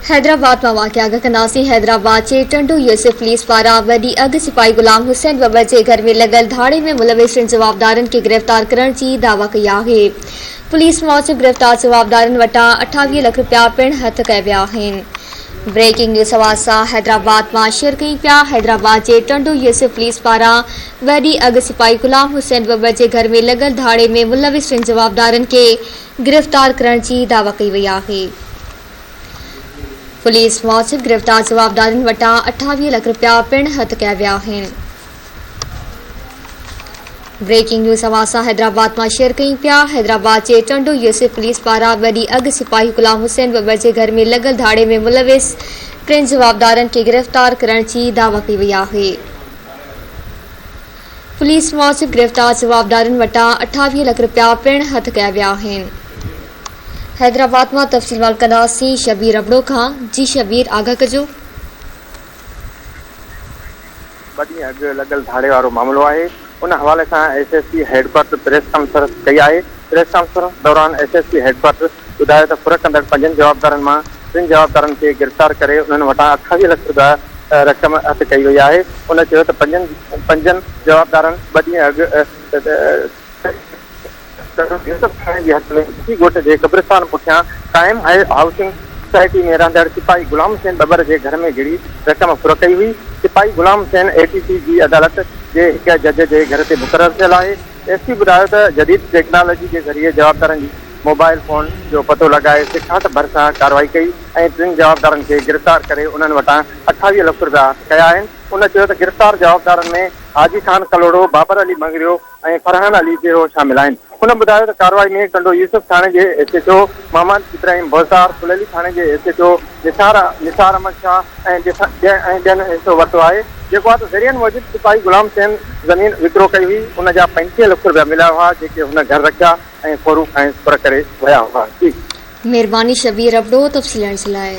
हैदराबाद में वाक़िया गकनासी हैदराबाद के टंडू यूसुफ पुलिस पारां वॾी अग सिपाही गुलाम हुसैन बबर के घर में लगल धाड़े में मुलविस जवाबदारन के गिरफ्तार करण की दावा कई है। पुलिस मूजिब गिरफ्तार जवाबदारन वटां 28 लाख रुपया पिण हथ कया विया आहिनि। ब्रेकिंग न्यूज़ अवासा हैदराबाद में शेयर कई पिया। हैदराबाद के टंडू यूसुफ पुलिस पारां वॾी अग सिपाही गुलाम हुसैन बबर के घर में लगल धाड़े में मुलविस जवाबदारन के गिरफ्तार करण की दावा कई वई है। पुलिस मूजिब गिरफ्तार जवाबदारन वटां 28 लाख रुपया पिण हथ कया विया आहिनि। ब्रेकिंग न्यूज़ अवासा हैदराबाद में शेयर कई पिया। हैदराबाद के टंडू यूसुफ पुलिस पारां वॾी अग सिपाही गुलाम हुसैन बबर के घर में लगल धाड़े में मुलविस टिन जवाबदारन के गिरफ्तार करण की दावा कई वई है। पुलिस मूजिब गिरफ्तार जवाबदारन वटां 28 लाख रुपया पिण हथ कया विया आहिनि। हैदराबाद में तफ़सील वाल कंदासीं शबीर रबड़ो खां। जी शबीर, आगाह कजो। वॾी अग लगल धाड़े वारो मामलो है। उन हवाले से एसएसपी हेडक्वार्टर प्रेस कॉन्फ्रेंस कई है। प्रेस कॉन्फ्रेंस दौरान एसएसपी हेडक्वार्टर बुधायो तो फुर कंदड़ 5 जवाबदारन में 3 जवाबदारन के गिरफ्तार करे उन्हनि वटां 28 लाख रुपया रक़म हथ कई वई है। उन चयो त 5 जवाबदारन वॾी अग गोट के कब्रिस्तान पुठियां कायम है हाउसिंग सोसाइटी में रहंदड़ सिपाही गुलाम हुसैन बबर के घर में गिरी रक़म फुर कई हुई। सिपाही गुलाम हुसैन एटीसी की अदालत के एक जज के घर से मुक़रर थियल है। एसपी बुधायो तो जदीद टेक्नोलॉजी के जरिए जवाबदारन की मोबाइल फोन जो पतो लगाए सिखाट भरसा कार्रवाई कई और 3 जवाबदारन के गिरफ्तार करे उन्हनि वटां 28 लाख रुपया कया आहिनि। उन चयो त गिरफ्तार जवाबदारन में हाजी खान कलोड़ो, बाबर अली मंगरियो और फरहान अली जो शामिल आहिनि। उन बताया कार्रवाई में टंडो यूसुफ थाने के एसएचओ मोहम्मद इब्राहिम भोसार, फुलेली थाने के एसएचओ निसार अहमद शाह ॿियनि हिस्सो वरितो है। जेको आहे ज़रियनि मूजिब सिपाही गुलाम हुसैन ज़मीन विकिरो कई हुई। उन जा 35 लाख रुपया मिलिया हुआ जेके हुन घर रखिया ऐं फोरू ऐं फुर करे विया हुआ। मेहरबानी शबीर रबड़ो तफ़सीलनि जे लाइ।